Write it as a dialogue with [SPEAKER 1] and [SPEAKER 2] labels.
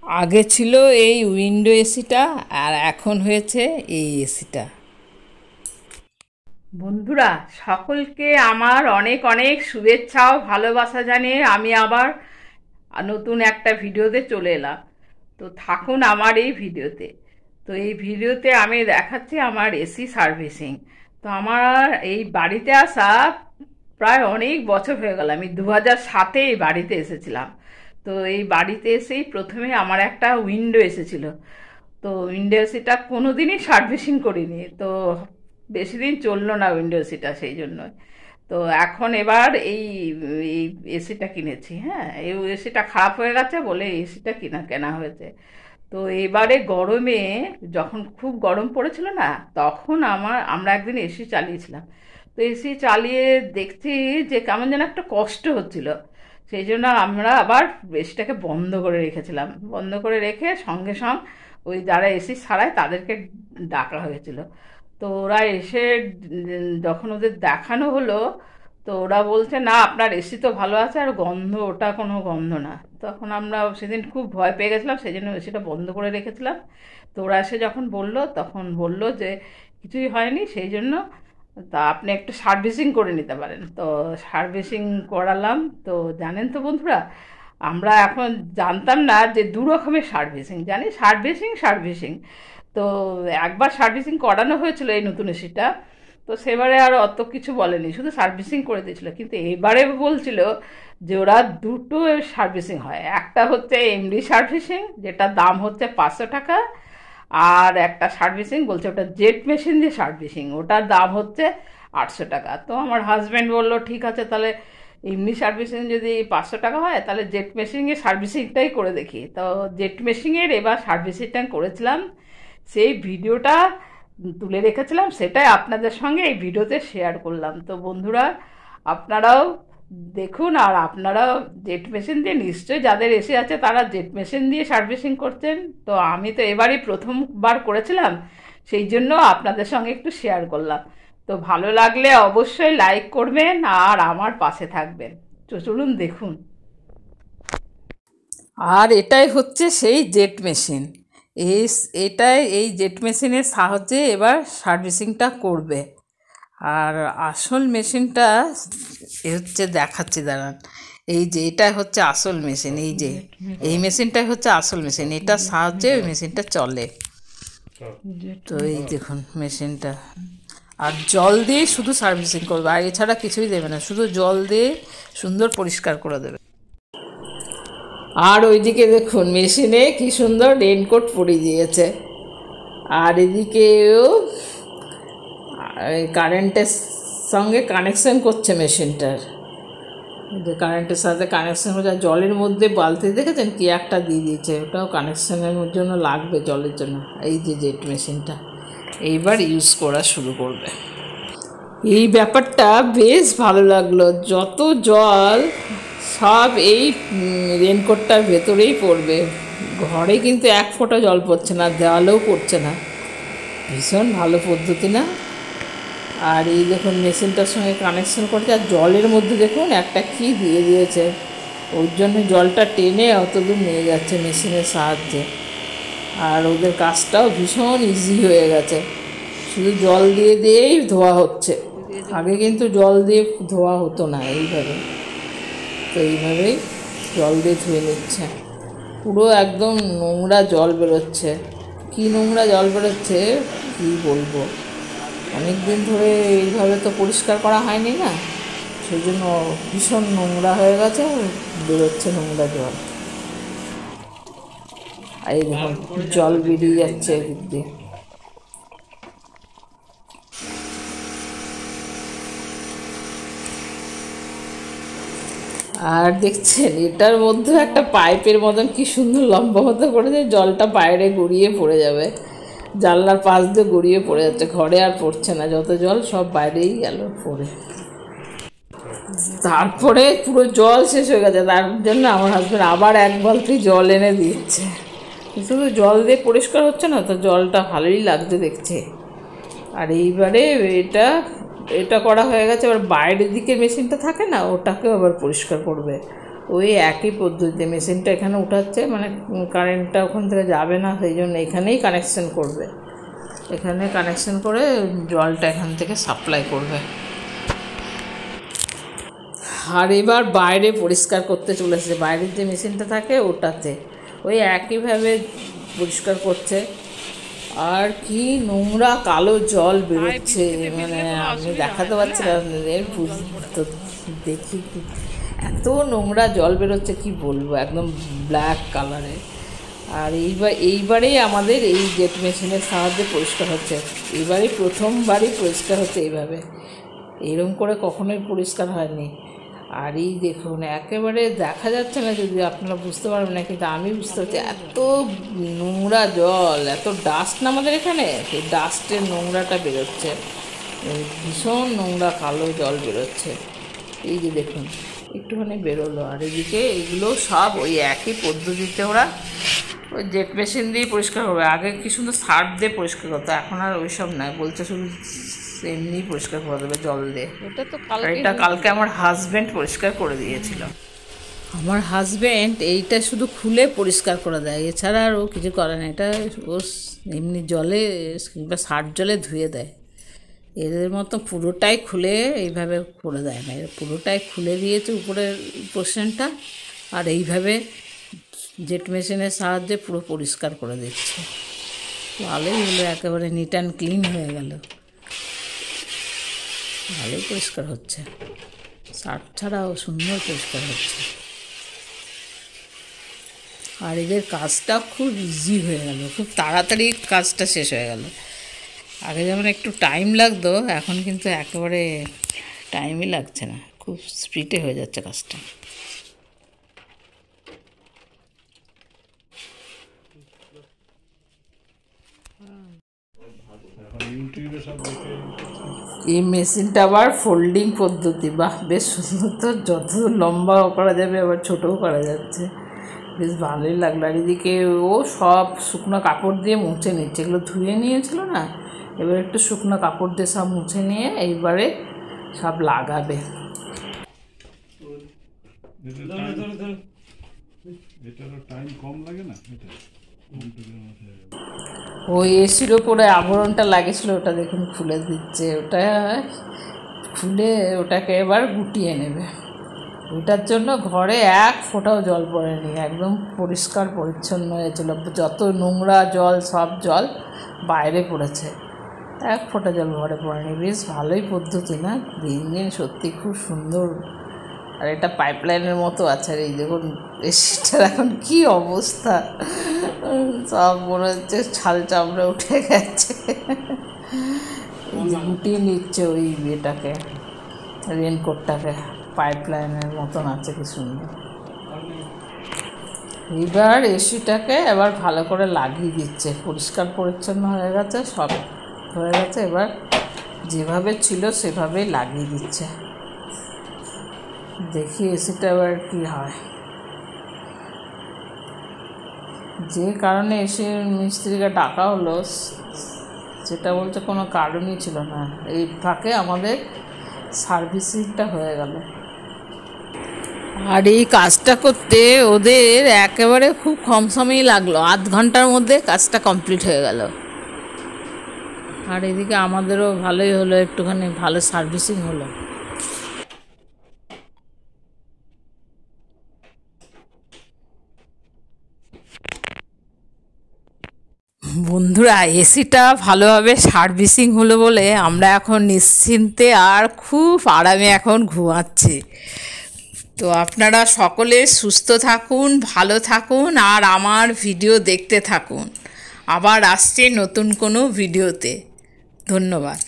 [SPEAKER 1] আগে ছিল এই উইন্ডো এসিটা, আর এখন হয়েছে এই এসিটা। বন্ধুরা, সকলকে আমার অনেক অনেক শুভেচ্ছা ও ভালোবাসা জানিয়ে আমি আবার নতুন একটা ভিডিওতে চলে এলাম। তো থাকুন আমার এই ভিডিওতে। তো এই ভিডিওতে আমি দেখাচ্ছি আমার এসি সার্ভিসিং। তো আমার এই বাড়িতে আসা প্রায় অনেক বছর হয়ে গেল। আমি 2007-এ এই বাড়িতে এসেছিলাম। তো এই বাড়িতে এসেই প্রথমে আমার একটা উইন্ডো এসেছিল। তো উইন্ডো এসিটা কোনো দিনই সার্ভিসিং করিনি। তো বেশি দিন চললো না উইন্ডো এসিটা, সেই জন্য। তো এখন এবার এই এই এসিটা কিনেছি। হ্যাঁ, এই এসিটা খারাপ হয়ে গেছে বলে এসিটা কেনা হয়েছে। তো এবারে গরমে, যখন খুব গরম পড়েছিল না, তখন আমরা একদিন এসি চালিয়েছিলাম। তো এসি চালিয়ে দেখছি যে কেমন যেন একটা কষ্ট হচ্ছিল। সেই জন্য আমরা আবার এসিটাকে বন্ধ করে রেখেছিলাম। বন্ধ করে রেখে সঙ্গে সঙ্গে ওই যারা এসি ছাড়ায় তাদেরকে ডাকা হয়েছিল। তো ওরা এসে যখন ওদের দেখানো হলো, তো ওরা বলছে, না আপনার এসি তো ভালো আছে, আর গন্ধ, ওটা কোনো গন্ধ না। তখন আমরা সেদিন খুব ভয় পেয়ে গেছিলাম, সেই জন্য এসিটা বন্ধ করে রেখেছিলাম। তো ওরা এসে যখন বলল, তখন বলল যে কিছুই হয়নি, সেই জন্য তা আপনি একটু সার্ভিসিং করে নিতে পারেন। তো সার্ভিসিং করালাম। তো জানেন তো বন্ধুরা, আমরা এখন জানতাম না যে দু রকমের সার্ভিসিং, জানি সার্ভিসিং সার্ভিসিং। তো একবার সার্ভিসিং করানো হয়েছিল এই নতুন এসিটা। তো সেবারে আর অত কিছু বলেনি, শুধু সার্ভিসিং করে দিয়েছিল। কিন্তু এবারে বলছিল যে ওরা দুটো সার্ভিসিং হয়। একটা হচ্ছে এমডি সার্ভিসিং, যেটার দাম হচ্ছে 500 টাকা। আর একটা সার্ভিসিং বলছে ওটা জেট মেশিন দিয়ে সার্ভিসিং, ওটার দাম হচ্ছে 800 টাকা। তো আমার হাজব্যান্ড বললো, ঠিক আছে তাহলে এমনি সার্ভিসিং যদি 500 টাকা হয়, তাহলে জেট মেশিনের সার্ভিসিংটাই করে দেখি। তো জেট মেশিনের এবার সার্ভিসিংটা করেছিলাম। সেই ভিডিওটা তুলে রেখেছিলাম, সেটাই আপনাদের সঙ্গে এই ভিডিওতে শেয়ার করলাম। তো বন্ধুরা, আপনারাও দেখুন। আর আপনারাও জেট মেশিন দিয়ে, নিশ্চয়ই যাদের এসি আছে তারা জেট মেশিন দিয়ে সার্ভিসিং করছেন। তো আমি তো এবারই প্রথমবার করেছিলাম, সেই জন্য আপনাদের সঙ্গে একটু শেয়ার করলাম। তো ভালো লাগলে অবশ্যই লাইক করবেন আর আমার পাশে থাকবেন। তো চলুন দেখুন। আর এটাই হচ্ছে সেই জেট মেশিন। এই এই জেট মেশিনের সাহায্যে এবার সার্ভিসিংটা করবে। আর আসল মেশিনটা হচ্ছে, দেখাচ্ছি দাঁড়ান। এই যে এটা হচ্ছে আসল মেশিন, এই যে এই মেশিনটাই হচ্ছে আসল মেশিন, এটার সাহায্যে ওই মেশিনটা চলে। তো এই দেখুন মেশিনটা। আর জল দিয়ে শুধু সার্ভিসিং করবে, আর এছাড়া কিছুই দেবে না, শুধু জল দিয়ে সুন্দর পরিষ্কার করে দেবে। আর ওইদিকে দেখুন মেশিনে কি সুন্দর রেনকোট পরিয়ে দিয়েছে। আর এদিকেও কারেন্টের সঙ্গে কানেকশন করছে মেশিনটার, যে কারেন্টের সাথে কানেকশন হচ্ছে। জলের মধ্যে বালতি দেখেছেন কি একটা দিয়ে দিয়েছে, ওটাও কানেকশনের জন্য লাগবে, জলের জন্য। এই যে জেট মেশিনটা এইবার ইউজ করা শুরু করবে। এই ব্যাপারটা বেশ ভালো লাগলো। যত জল সব এই রেনকোটটার ভেতরেই পড়বে। ঘরে কিন্তু এক ফোঁটা জল পড়ছে না, দেওয়ালেও পড়ছে না। ভীষণ ভালো পদ্ধতি না? আর এই দেখুন মেশিনটার সঙ্গে কানেকশন করছে, আর জলের মধ্যে দেখুন একটা কি দিয়ে দিয়েছে, ওর জন্য জলটা টেনে অত দূর নিয়ে যাচ্ছে মেশিনের সাহায্যে। আর ওদের কাজটাও ভীষণ ইজি হয়ে গেছে, শুধু জল দিয়ে দিয়েই ধোয়া হচ্ছে। আগে কিন্তু জল দিয়ে ধোয়া হতো না এইভাবে। তো এইভাবেই জল দিয়ে ধুয়ে নিচ্ছে। পুরো একদম নোংরা জল বেরোচ্ছে, কী নোংরা জল বেরোচ্ছে কী বলবো। অনেক দিন ধরে এইভাবে তো পরিষ্কার করা হয়নি না, সেই জন্য ভীষণ নোংরা হয়ে গেছে, বেরোচ্ছে নোংরা জল। আর এই দেখুন জল বেরিয়ে যাচ্ছে এদিক দিয়ে। আর দেখছেন এটার মধ্যে একটা পাইপের মতন কি সুন্দর লম্বা মতো করেছে, জলটা বাইরে গড়িয়ে পড়ে যাবে, জানলার পাশ দিয়ে গড়িয়ে পড়ে যাচ্ছে, ঘরে আর পড়ছে না, যত জল সব বাইরেই গেল পড়ে। তারপরে পুরো জল শেষ হয়ে গেছে, তার জন্য আমার হাজব্যান্ড আবার এক বালতি জল এনে দিচ্ছে। শুধু জল দিয়ে পরিষ্কার হচ্ছে না, তো জলটা ভালোই লাগছে দেখছে। আর এইবারে এটা করা হয়ে গেছে, এবার বাইরের দিকে মেশিনটা থাকে না, ওটাকেও আবার পরিষ্কার করবে। ওই একই পদ্ধতিতে মেশিনটা এখানে উঠাচ্ছে, মানে কারেন্টটা ওখান থেকে যাবে না, সেই জন্য এখানেই কানেকশন করবে, এখানে কানেকশন করে জলটা এখান থেকে সাপ্লাই করবে। আর এবার বাইরে পরিষ্কার করতে চলেছে, বাইরের যে মেশিনটা থাকে ওটাতে ওই একইভাবে পরিষ্কার করছে। আর কি নোংরা কালো জল বেরোচ্ছে, মানে আমি দেখাতে পারছি না আপনাদের, তো দেখি এত নোংরা জল বেরোচ্ছে কি বলবো, একদম ব্ল্যাক কালারের। আর এইবারেই আমাদের এই জেট মেশিনের সাহায্যে পরিষ্কার হচ্ছে, এইবারই প্রথমবারই পরিষ্কার হচ্ছে এইভাবে, এরকম করে কখনোই পরিষ্কার হয়নি। আর এই দেখুন একেবারে দেখা যাচ্ছে না, যদি আপনারা বুঝতে পারবেন না, কিন্তু আমি বুঝতে পারছি এত নোংরা জল, এত ডাস্ট না আমাদের এখানে, সেই ডাস্টের নোংরাটা বেরোচ্ছে, ভীষণ নোংরা কালো জল বেরোচ্ছে। এই যে দেখুন একটুখানি বেরোলো। আর এদিকে এগুলো সব ওই একই পদ্ধতিতে ওরা ওই জেট মেশিন দিয়ে পরিষ্কার করবে। আগে কি সুন্দর সার্ফ দিয়ে পরিষ্কার করতো, এখন আর ওই সব নয়, বলছে শুধু এমনি পরিষ্কার করে দেবে জল দিয়ে। এটা কালকে আমার হাজব্যান্ড পরিষ্কার করে দিয়েছিল। আমার হাজব্যান্ড এইটা শুধু খুলে পরিষ্কার করে দেয়, এছাড়া আর ও কিছু করে না, এটা ও এমনি জলে কিংবা সার্ফ জলে ধুয়ে দেয়। এদের মতো পুরোটাই খুলে এইভাবে করে দেয় না, পুরোটাই খুলে দিয়েছে উপরের পোর্শনটা, আর এইভাবে জেট মেশিনের সাহায্যে পুরো পরিষ্কার করে দিচ্ছে। ভালোই হলো, একেবারে নিট অ্যান্ড ক্লিন হয়ে গেল, ভালোই পরিষ্কার হচ্ছে, সার্ফ ছাড়াও সুন্দর পরিষ্কার হচ্ছে। আর এদের কাজটা খুব ইজি হয়ে গেল, খুব তাড়াতাড়ি কাজটা শেষ হয়ে গেল। আগে যেমন একটু টাইম লাগতো, এখন কিন্তু একেবারে টাইমই লাগছে না, খুব স্পিডে হয়ে যাচ্ছে কাজটা। এই মেশিনটা আবার ফোল্ডিং পদ্ধতি, বাহ বেশ সুন্দর, তো যত লম্বাও করা যাবে আবার ছোটও করা যাচ্ছে, বেশ ভালোই লাগলো। আর এদিকে ও সব শুকনো কাপড় দিয়ে মুছে নিচ্ছে, এগুলো ধুয়ে নিয়েছিল না, এবার একটু শুকনো কাপড় দিয়ে সব মুছে নিয়ে এইবারে সব লাগাবে। ওই এসির ওপরে আবরণটা লাগেছিল, ওটা দেখুন খুলে দিচ্ছে, ওটা খুলে ওটাকে এবার গুটিয়ে নেবে। ওটার জন্য ঘরে এক ফোঁটাও জল পড়েনি, একদম পরিষ্কার পরিচ্ছন্ন হয়েছিল, যত নোংরা জল সব জল বাইরে পড়েছে, এক ফোঁটা জল ঘরে পড়েনি। বেশ ভালোই পদ্ধতি না, দিন দিন সত্যি খুব সুন্দর। আর এটা পাইপলাইনের মতো আছে, আর এই দেখুন এসিটার এখন কী অবস্থা, সব মনে হচ্ছে ছাল চামড়া উঠে গেছে। গুটিয়ে নিচ্ছে ওই ইয়েটাকে, রেনকোটটাকে, পাইপলাইনের মতন আছে কি সুন্দর। এবার এসিটাকে এবার ভালো করে লাগিয়ে দিচ্ছে, পরিষ্কার পরিচ্ছন্ন হয়ে গেছে, সব হয়ে গেছে, এবার যেভাবে ছিল সেভাবেই লাগিয়ে দিচ্ছে। দেখি এসিটা এবার কী হয়। যে কারণে এসে মিস্ত্রিকে ডাকা হলো সেটা বলতে কোনো কারণই ছিল না, এই ফাঁকে আমাদের সার্ভিসিংটা হয়ে গেল। আর এই কাজটা করতে ওদের একেবারে খুব কম সময়ই লাগলো, আধ ঘন্টার মধ্যে কাজটা কমপ্লিট হয়ে গেল। আর এদিকে আমাদেরও ভালোই হলো, একটুখানি ভালো সার্ভিসিং হলো। বন্ধুরা, এসিটা ভালোভাবে সার্ভিসিং হলো বলে আমরা এখন নিশ্চিন্তে আর খুব আরামে এখন ঘুমাচ্ছি। তো আপনারা সকলে সুস্থ থাকুন, ভালো থাকুন, আর আমার ভিডিও দেখতে থাকুন। আবার আসছে নতুন কোনো ভিডিওতে। ধন্যবাদ।